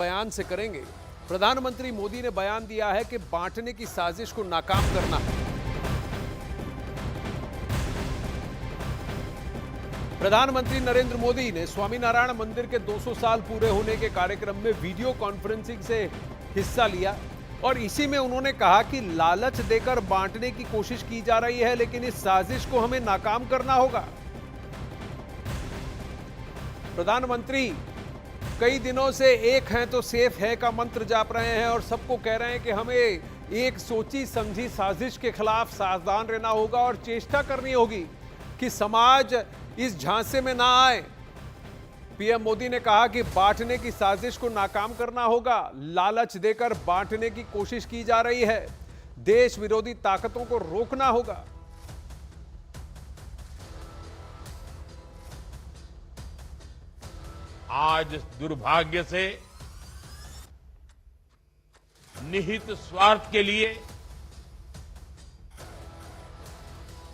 बयान से करेंगे। प्रधानमंत्री मोदी ने बयान दिया है कि बांटने की साजिश को नाकाम करना है। प्रधानमंत्री नरेंद्र मोदी ने स्वामीनारायण मंदिर के 200 साल पूरे होने के कार्यक्रम में वीडियो कॉन्फ्रेंसिंग से हिस्सा लिया और इसी में उन्होंने कहा कि लालच देकर बांटने की कोशिश की जा रही है, लेकिन इस साजिश को हमें नाकाम करना होगा। प्रधानमंत्री कई दिनों से एक है तो सेफ है का मंत्र जाप रहे हैं और सबको कह रहे हैं कि हमें एक सोची समझी साजिश के खिलाफ सावधान रहना होगा और चेष्टा करनी होगी कि समाज इस झांसे में ना आए। पीएम मोदी ने कहा कि बांटने की साजिश को नाकाम करना होगा। लालच देकर बांटने की कोशिश की जा रही है। देश विरोधी ताकतों को रोकना होगा। आज दुर्भाग्य से निहित स्वार्थ के लिए,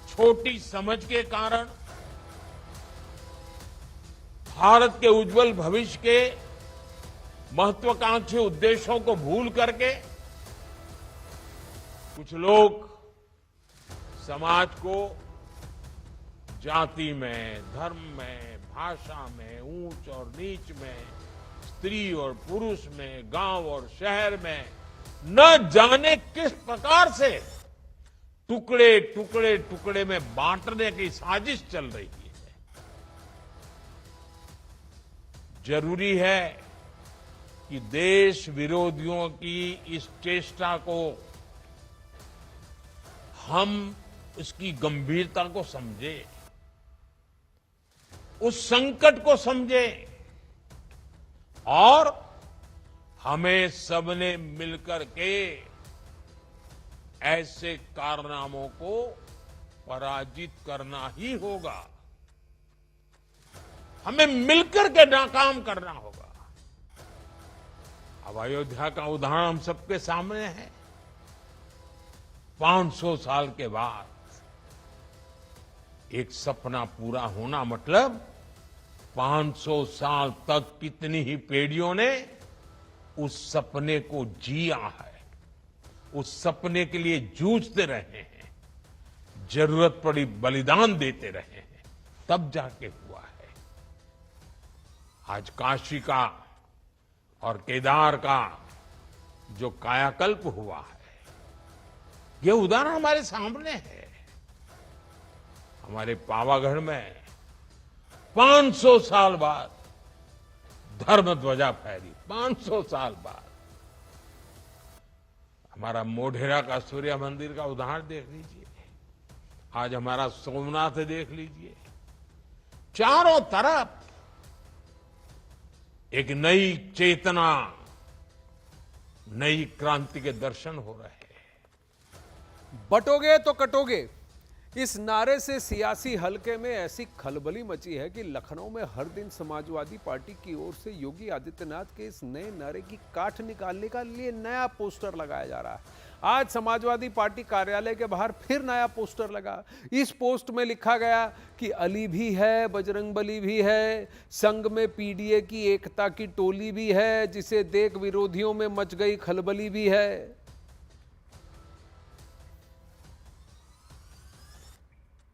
छोटी समझ के कारण भारत के उज्जवल भविष्य के महत्वाकांक्षी उद्देश्यों को भूल करके कुछ लोग समाज को जाति में, धर्म में, भाषा में, ऊंच और नीच में, स्त्री और पुरुष में, गांव और शहर में न जाने किस प्रकार से टुकड़े टुकड़े टुकड़े में बांटने की साजिश चल रही है। जरूरी है कि देश विरोधियों की इस चेष्टा को हम इसकी गंभीरता को समझें, उस संकट को समझें और हमें सबने मिलकर के ऐसे कारनामों को पराजित करना ही होगा। हमें मिलकर के नाकाम करना होगा। अब अयोध्या का उदाहरण हम सबके सामने है। 500 साल के बाद एक सपना पूरा होना मतलब 500 साल तक कितनी ही पीढ़ियों ने उस सपने को जिया है, उस सपने के लिए जूझते रहे हैं, जरूरत पड़ी बलिदान देते रहे हैं, तब जाके हुआ है। आज काशी का और केदार का जो कायाकल्प हुआ है, ये उदाहरण हमारे सामने है। हमारे पावागढ़ में 500 साल बाद धर्म ध्वजा फहरी। 500 साल बाद हमारा मोढेरा का सूर्य मंदिर का उदाहरण देख लीजिए। आज हमारा सोमनाथ देख लीजिए। चारों तरफ एक नई चेतना, नई क्रांति के दर्शन हो रहे हैं। बटोगे तो कटोगे, इस नारे से सियासी हलके में ऐसी खलबली मची है कि लखनऊ में हर दिन समाजवादी पार्टी की ओर से योगी आदित्यनाथ के इस नए नारे की काठ निकालने का लिए नया पोस्टर लगाया जा रहा है। आज समाजवादी पार्टी कार्यालय के बाहर फिर नया पोस्टर लगा। इस पोस्ट में लिखा गया कि अली भी है, बजरंगबली भी है, संग में पीडीए की एकता की टोली भी है, जिसे देख विरोधियों में मच गई खलबली भी है।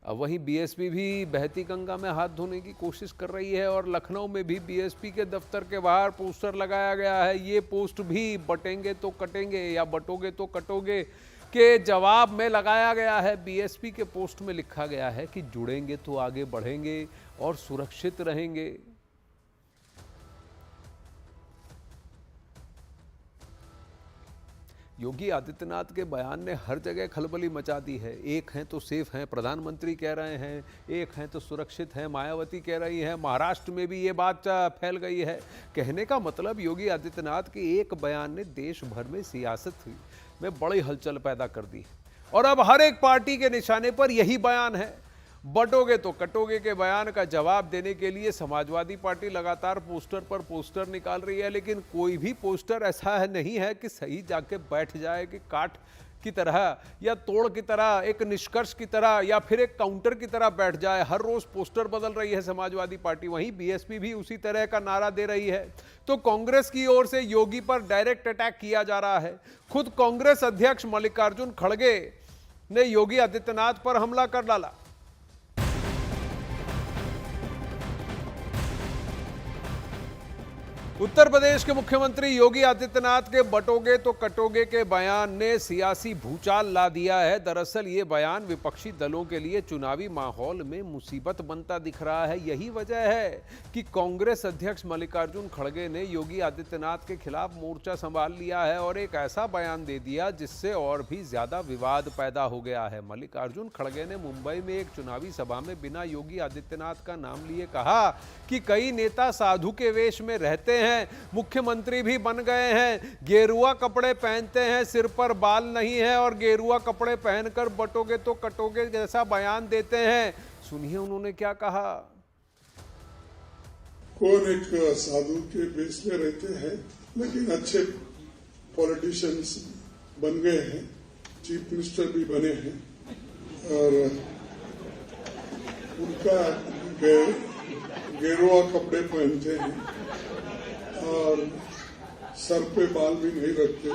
अब वहीं बीएसपी भी बहती गंगा में हाथ धोने की कोशिश कर रही है और लखनऊ में भी बीएसपी के दफ्तर के बाहर पोस्टर लगाया गया है। ये पोस्ट भी बटेंगे तो कटेंगे या बटोगे तो कटोगे के जवाब में लगाया गया है। बीएसपी के पोस्ट में लिखा गया है कि जुड़ेंगे तो आगे बढ़ेंगे और सुरक्षित रहेंगे। योगी आदित्यनाथ के बयान ने हर जगह खलबली मचा दी है। एक हैं तो सेफ हैं, प्रधानमंत्री कह रहे हैं, एक हैं तो सुरक्षित हैं, मायावती कह रही है, महाराष्ट्र में भी ये बात फैल गई है। कहने का मतलब योगी आदित्यनाथ के एक बयान ने देश भर में सियासत में बड़ी हलचल पैदा कर दी और अब हर एक पार्टी के निशाने पर यही बयान है। बटोगे तो कटोगे के बयान का जवाब देने के लिए समाजवादी पार्टी लगातार पोस्टर पर पोस्टर निकाल रही है, लेकिन कोई भी पोस्टर ऐसा नहीं है कि सही जाके बैठ जाए कि काट की तरह या तोड़ की तरह, एक निष्कर्ष की तरह या फिर एक काउंटर की तरह बैठ जाए। हर रोज पोस्टर बदल रही है समाजवादी पार्टी, वहीं बीएसपी भी उसी तरह का नारा दे रही है। तो कांग्रेस की ओर से योगी पर डायरेक्ट अटैक किया जा रहा है। खुद कांग्रेस अध्यक्ष मल्लिकार्जुन खड़गे ने योगी आदित्यनाथ पर हमला कर डाला। उत्तर प्रदेश के मुख्यमंत्री योगी आदित्यनाथ के बटोगे तो कटोगे के बयान ने सियासी भूचाल ला दिया है। दरअसल ये बयान विपक्षी दलों के लिए चुनावी माहौल में मुसीबत बनता दिख रहा है। यही वजह है कि कांग्रेस अध्यक्ष मल्लिकार्जुन खड़गे ने योगी आदित्यनाथ के खिलाफ मोर्चा संभाल लिया है और एक ऐसा बयान दे दिया जिससे और भी ज्यादा विवाद पैदा हो गया है। मल्लिकार्जुन खड़गे ने मुंबई में एक चुनावी सभा में बिना योगी आदित्यनाथ का नाम लिए कहा कि कई नेता साधु के वेश में रहते हैं, मुख्यमंत्री भी बन गए हैं, गेरुआ कपड़े पहनते हैं, सिर पर बाल नहीं है और गेरुआ कपड़े पहनकर बटोगे तो कटोगे जैसा बयान देते हैं। सुनिए उन्होंने क्या कहा। कौन एक साधु के बेस में रहते हैं, लेकिन अच्छे पॉलिटिशियंस बन गए हैं, चीफ मिनिस्टर भी बने हैं और उनका गेरुआ कपड़े पहनते हैं और सर पे बाल भी नहीं रखते।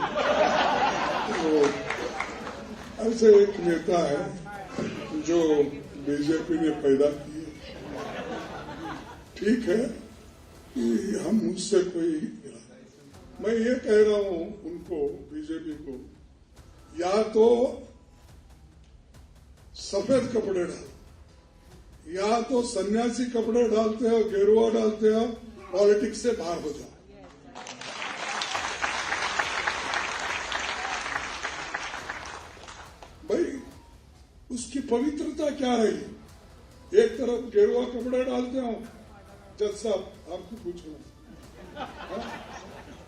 तो ऐसे एक नेता है जो बीजेपी ने पैदा किए। ठीक है कि हम मुझसे कोई, मैं ये कह रहा हूं उनको, बीजेपी को, या तो सफेद कपड़े डालो या तो सन्यासी कपड़े डालते हो, गेरुआ डालते हो, पॉलिटिक्स से बाहर हो जाओ। भाई उसकी पवित्रता क्या रही? एक तरफ गेरुआ कपड़े डालते हो, जज साहब आपको पूछना,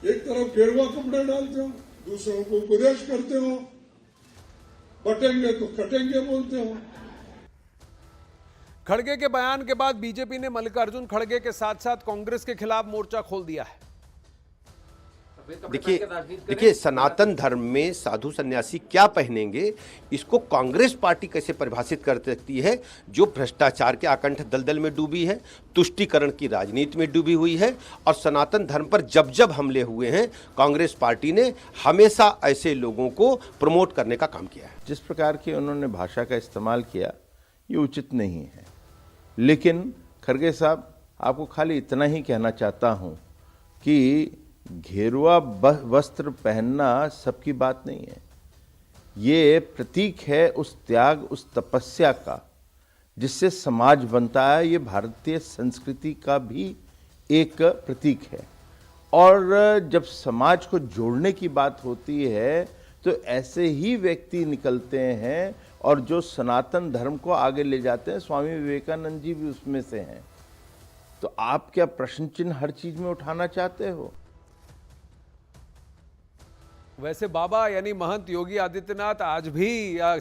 एक तरफ गेरुआ कपड़े डालते हो, दूसरों को उपदेश करते हो, बटेंगे तो कटेंगे बोलते हो। खड़गे के बयान के बाद बीजेपी ने मल्लिकार्जुन खड़गे के साथ साथ कांग्रेस के खिलाफ मोर्चा खोल दिया है। देखिए सनातन धर्म में साधु सन्यासी क्या पहनेंगे, इसको कांग्रेस पार्टी कैसे परिभाषित कर सकती है, जो भ्रष्टाचार के आकंठ दलदल में डूबी है, तुष्टीकरण की राजनीति में डूबी हुई है और सनातन धर्म पर जब जब हमले हुए हैं कांग्रेस पार्टी ने हमेशा ऐसे लोगों को प्रमोट करने का काम किया है। जिस प्रकार की उन्होंने भाषा का इस्तेमाल किया ये उचित नहीं है, लेकिन खड़गे साहब आपको खाली इतना ही कहना चाहता हूं कि घेरुआ वस्त्र पहनना सबकी बात नहीं है। ये प्रतीक है उस त्याग, उस तपस्या का जिससे समाज बनता है। ये भारतीय संस्कृति का भी एक प्रतीक है और जब समाज को जोड़ने की बात होती है तो ऐसे ही व्यक्ति निकलते हैं और जो सनातन धर्म को आगे ले जाते हैं। स्वामी विवेकानंद जी भी उसमें से हैं। तो आप क्या प्रश्न चिन्ह हर चीज में उठाना चाहते हो? वैसे बाबा यानी महंत योगी आदित्यनाथ आज भी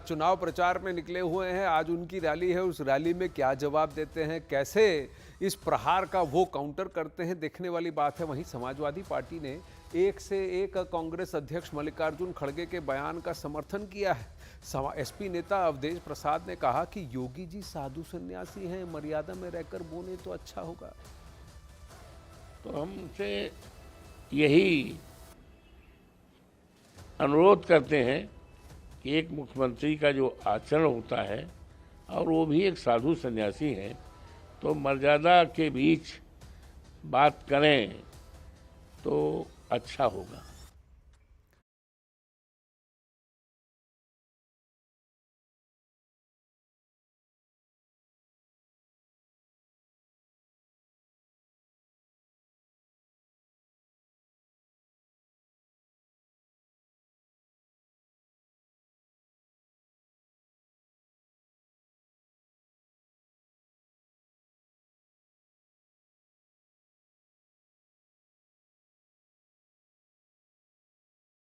चुनाव प्रचार में निकले हुए हैं। आज उनकी रैली है, उस रैली में क्या जवाब देते हैं, कैसे इस प्रहार का वो काउंटर करते हैं, देखने वाली बात है। वहीं समाजवादी पार्टी ने एक से एक कांग्रेस अध्यक्ष मल्लिकार्जुन खड़गे के बयान का समर्थन किया है। एसपी नेता अवधेश प्रसाद ने कहा कि योगी जी साधु सन्यासी हैं, मर्यादा में रहकर बोले तो अच्छा होगा। तो हमसे यही अनुरोध करते हैं कि एक मुख्यमंत्री का जो आचरण होता है और वो भी एक साधु सन्यासी हैं, तो मर्यादा के बीच बात करें तो अच्छा होगा।